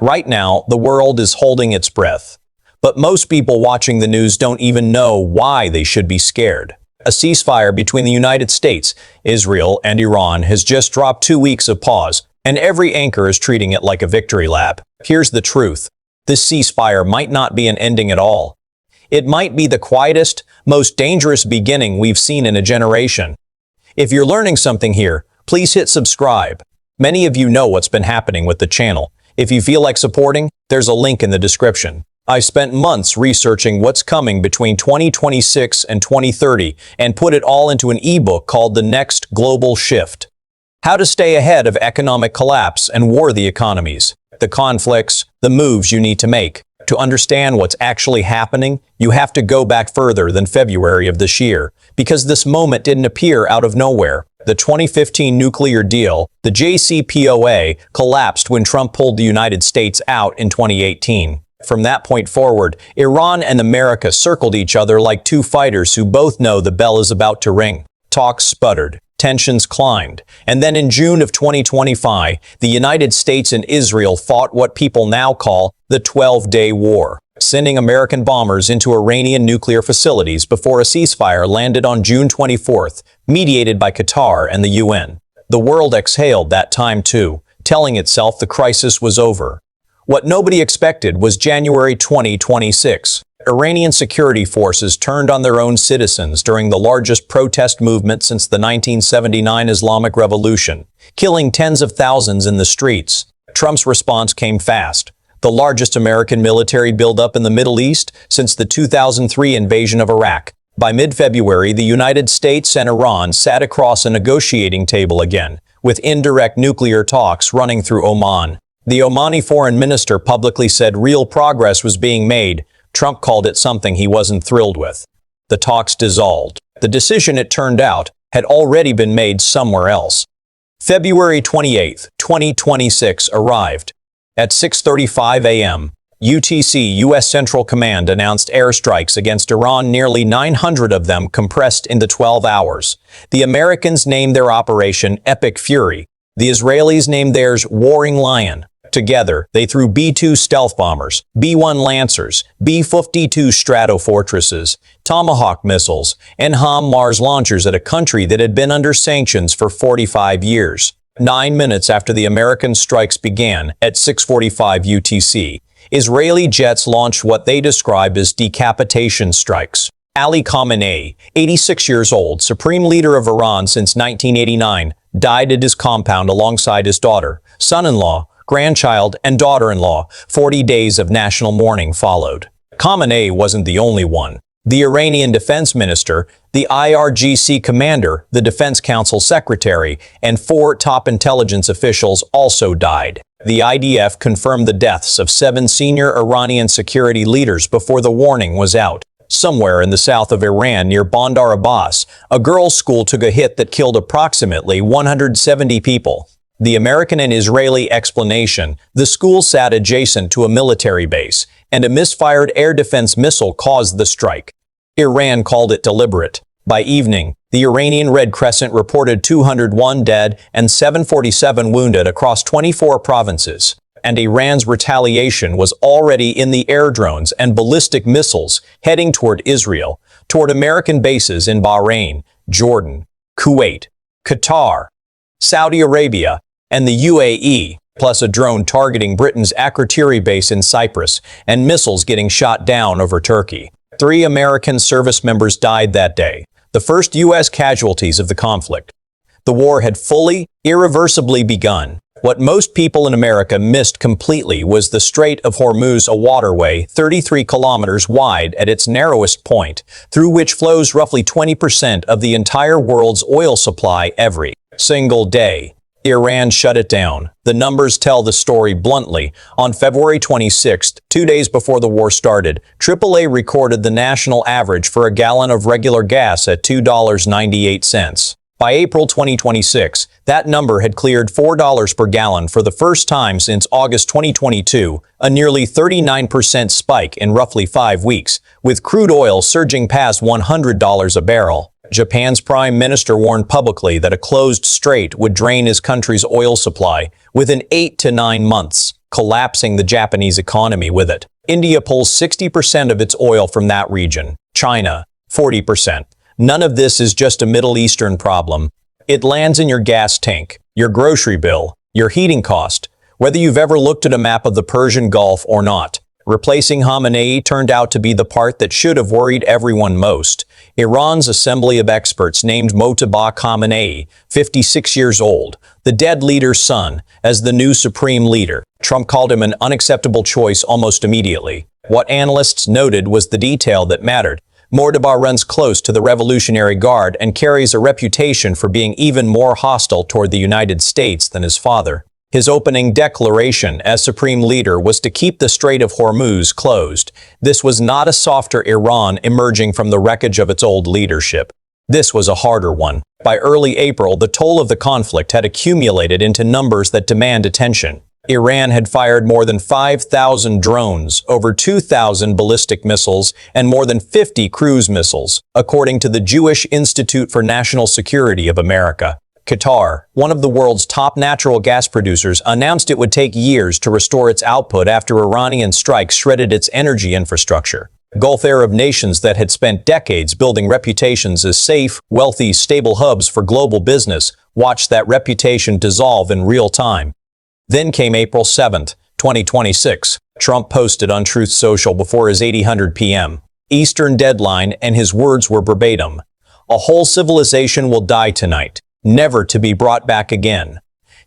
Right now, the world is holding its breath. But most people watching the news don't even know why they should be scared. A ceasefire between the United States, Israel, and Iran has just dropped 2 weeks of pause, and every anchor is treating it like a victory lap. Here's the truth. This ceasefire might not be an ending at all. It might be the quietest, most dangerous beginning we've seen in a generation. If you're learning something here, please hit subscribe. Many of you know what's been happening with the channel. If you feel like supporting, there's a link in the description. I spent months researching what's coming between 2026 and 2030 and put it all into an ebook called The Next Global Shift. How to stay ahead of economic collapse and worthy economies. The conflicts, the moves you need to make. To understand what's actually happening, you have to go back further than February of this year, because this moment didn't appear out of nowhere. The 2015 nuclear deal, the JCPOA, collapsed when Trump pulled the United States out in 2018. From that point forward, Iran and America circled each other like two fighters who both know the bell is about to ring. Talks sputtered. Tensions climbed. And then in June of 2025, the United States and Israel fought what people now call the 12-Day War, sending American bombers into Iranian nuclear facilities before a ceasefire landed on June 24th, mediated by Qatar and the UN. The world exhaled that time too, telling itself the crisis was over. What nobody expected was January 2026. Iranian security forces turned on their own citizens during the largest protest movement since the 1979 Islamic Revolution, killing tens of thousands in the streets. Trump's response came fast. The largest American military buildup in the Middle East since the 2003 invasion of Iraq. By mid-February, the United States and Iran sat across a negotiating table again, with indirect nuclear talks running through Oman. The Omani foreign minister publicly said real progress was being made. Trump called it something he wasn't thrilled with. The talks dissolved. The decision, it turned out, had already been made somewhere else. February 28, 2026 arrived. At 6:35 a.m., UTC U.S. Central Command announced airstrikes against Iran, nearly 900 of them compressed into 12 hours. The Americans named their operation Epic Fury. The Israelis named theirs Warring Lion. Together, they threw B-2 stealth bombers, B-1 Lancers, B-52 Stratofortresses, Tomahawk missiles, and HIMARS launchers at a country that had been under sanctions for 45 years. 9 minutes after the American strikes began, at 6:45 UTC, Israeli jets launched what they described as decapitation strikes. Ali Khamenei, 86 years old, supreme leader of Iran since 1989, died at his compound alongside his daughter, son-in-law, grandchild, and daughter-in-law. 40 days of national mourning followed. Khamenei wasn't the only one. The Iranian defense minister, the IRGC commander, the defense council secretary, and 4 top intelligence officials also died. The IDF confirmed the deaths of 7 senior Iranian security leaders before the warning was out. Somewhere in the south of Iran near Bandar Abbas, a girls' school took a hit that killed approximately 170 people. The American and Israeli explanation: the school sat adjacent to a military base, and a misfired air defense missile caused the strike. Iran called it deliberate. By evening, the Iranian Red Crescent reported 201 dead and 747 wounded across 24 provinces. And Iran's retaliation was already in the air drones and ballistic missiles heading toward Israel, toward American bases in Bahrain, Jordan, Kuwait, Qatar, Saudi Arabia, and the UAE, plus a drone targeting Britain's Akrotiri base in Cyprus, and missiles getting shot down over Turkey. 3 American service members died that day, the first U.S. casualties of the conflict. The war had fully, irreversibly begun. What most people in America missed completely was the Strait of Hormuz, a waterway 33 kilometers wide at its narrowest point, through which flows roughly 20% of the entire world's oil supply every single day. Iran shut it down. The numbers tell the story bluntly. On February 26, 2 days before the war started, AAA recorded the national average for a gallon of regular gas at $2.98. By April 2026, that number had cleared $4 per gallon for the first time since August 2022, a nearly 39% spike in roughly 5 weeks, with crude oil surging past $100 a barrel. Japan's prime minister warned publicly that a closed strait would drain his country's oil supply within 8 to 9 months. collapsing the Japanese economy with it. India pulls 60% of its oil from that region. China, 40%. None of this is just a Middle Eastern problem. It lands in your gas tank, your grocery bill, your heating cost, whether you've ever looked at a map of the Persian Gulf or not. Replacing Khamenei turned out to be the part that should have worried everyone most. Iran's assembly of experts named Mojtaba Khamenei, 56 years old, the dead leader's son, as the new supreme leader. Trump called him an unacceptable choice almost immediately. What analysts noted was the detail that mattered. Mojtaba runs close to the Revolutionary Guard and carries a reputation for being even more hostile toward the United States than his father. His opening declaration as supreme leader was to keep the Strait of Hormuz closed. This was not a softer Iran emerging from the wreckage of its old leadership. This was a harder one. By early April, the toll of the conflict had accumulated into numbers that demand attention. Iran had fired more than 5,000 drones, over 2,000 ballistic missiles, and more than 50 cruise missiles, according to the Jewish Institute for National Security of America. Qatar, one of the world's top natural gas producers, announced it would take years to restore its output after Iranian strikes shredded its energy infrastructure. Gulf Arab nations that had spent decades building reputations as safe, wealthy, stable hubs for global business watched that reputation dissolve in real time. Then came April 7, 2026. Trump posted on Truth Social before his 8:00 p.m. Eastern deadline, and his words were verbatim. "A whole civilization will die tonight, never to be brought back again."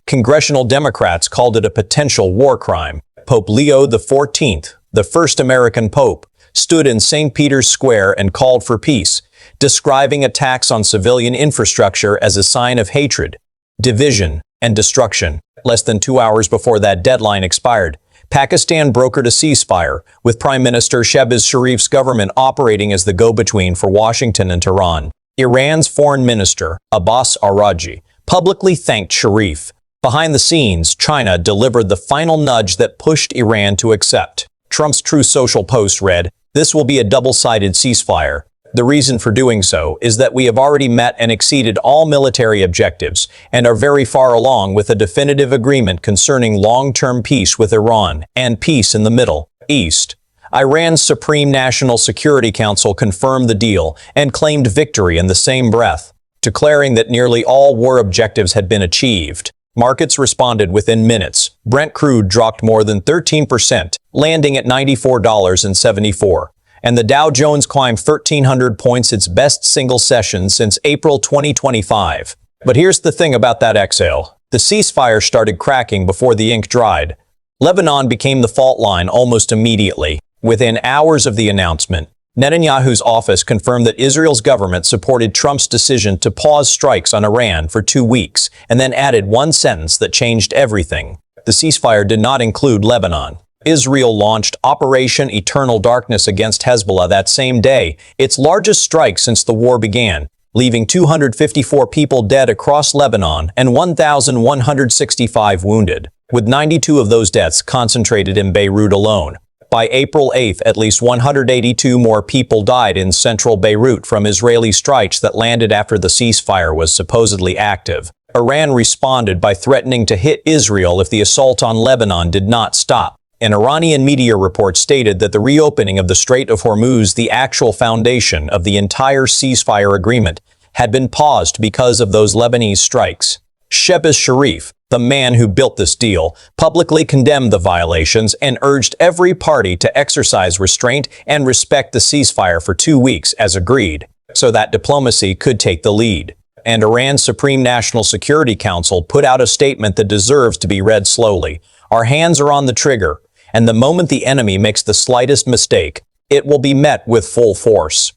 Congressional Democrats called it a potential war crime. Pope Leo XIV, the first American pope, stood in St. Peter's Square and called for peace, describing attacks on civilian infrastructure as a sign of hatred, division, and destruction. Less than 2 hours before that deadline expired, Pakistan brokered a ceasefire, with Prime Minister Shehbaz Sharif's government operating as the go-between for Washington and Tehran. Iran's foreign minister, Abbas Araghchi, publicly thanked Sharif. Behind the scenes, China delivered the final nudge that pushed Iran to accept. Trump's Truth Social post read, "This will be a double-sided ceasefire. The reason for doing so is that we have already met and exceeded all military objectives and are very far along with a definitive agreement concerning long-term peace with Iran and peace in the Middle East." Iran's Supreme National Security Council confirmed the deal and claimed victory in the same breath, declaring that nearly all war objectives had been achieved. Markets responded within minutes. Brent crude dropped more than 13%, landing at $94.74. And the Dow Jones climbed 1,300 points, its best single session since April 2025. But here's the thing about that exhale. The ceasefire started cracking before the ink dried. Lebanon became the fault line almost immediately. Within hours of the announcement, Netanyahu's office confirmed that Israel's government supported Trump's decision to pause strikes on Iran for 2 weeks, and then added one sentence that changed everything. The ceasefire did not include Lebanon. Israel launched Operation Eternal Darkness against Hezbollah that same day, its largest strike since the war began, leaving 254 people dead across Lebanon and 1,165 wounded, with 92 of those deaths concentrated in Beirut alone. By April 8, at least 182 more people died in central Beirut from Israeli strikes that landed after the ceasefire was supposedly active. Iran responded by threatening to hit Israel if the assault on Lebanon did not stop. An Iranian media report stated that the reopening of the Strait of Hormuz, the actual foundation of the entire ceasefire agreement, had been paused because of those Lebanese strikes. Shehbaz Sharif, the man who built this deal, publicly condemned the violations and urged every party to exercise restraint and respect the ceasefire for 2 weeks as agreed, so that diplomacy could take the lead. And Iran's Supreme National Security Council put out a statement that deserves to be read slowly. "Our hands are on the trigger, and the moment the enemy makes the slightest mistake, it will be met with full force."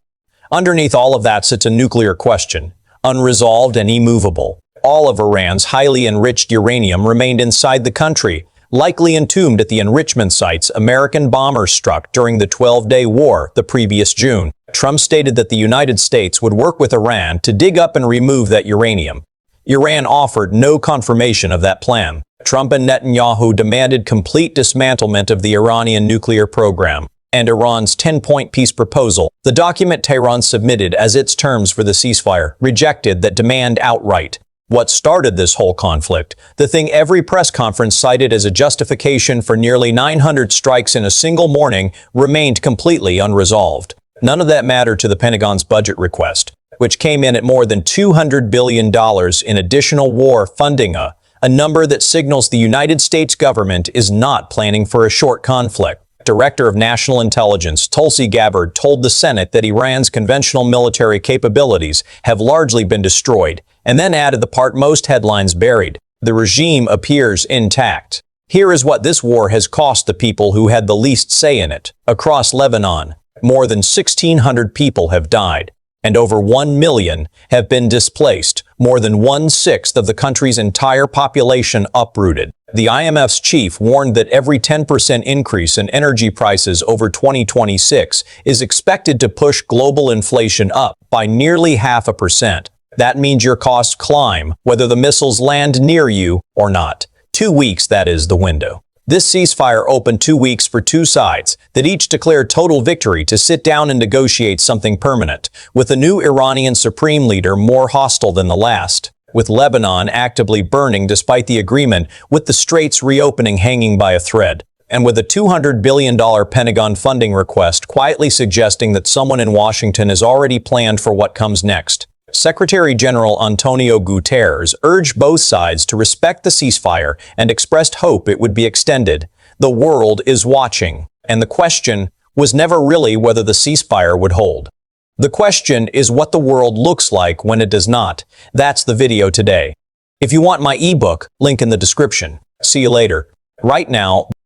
Underneath all of that sits a nuclear question, unresolved and immovable. All of Iran's highly enriched uranium remained inside the country, likely entombed at the enrichment sites American bombers struck during the 12-day war the previous June. Trump stated that the United States would work with Iran to dig up and remove that uranium. Iran offered no confirmation of that plan. Trump and Netanyahu demanded complete dismantlement of the Iranian nuclear program and Iran's 10-point peace proposal. The document Tehran submitted as its terms for the ceasefire rejected that demand outright. What started this whole conflict, the thing every press conference cited as a justification for nearly 900 strikes in a single morning, remained completely unresolved. None of that mattered to the Pentagon's budget request, which came in at more than $200 billion in additional war funding, a number that signals the United States government is not planning for a short conflict. Director of National Intelligence Tulsi Gabbard told the Senate that Iran's conventional military capabilities have largely been destroyed, and then added the part most headlines buried: the regime appears intact. Here is what this war has cost the people who had the least say in it. Across Lebanon, more than 1,600 people have died, and over 1 million have been displaced, more than 1/6 of the country's entire population uprooted. The IMF's chief warned that every 10% increase in energy prices over 2026 is expected to push global inflation up by nearly 0.5%. That means your costs climb, whether the missiles land near you or not. 2 weeks, that is the window. This ceasefire opened 2 weeks for two sides that each declared total victory to sit down and negotiate something permanent, with a new Iranian supreme leader more hostile than the last, with Lebanon actively burning despite the agreement, with the straits reopening hanging by a thread, and with a $200 billion Pentagon funding request quietly suggesting that someone in Washington has already planned for what comes next. Secretary General Antonio Guterres urged both sides to respect the ceasefire and expressed hope it would be extended. The world is watching, and the question was never really whether the ceasefire would hold. The question is what the world looks like when it does not. That's the video today. If you want my ebook, link in the description. See you later. Right now,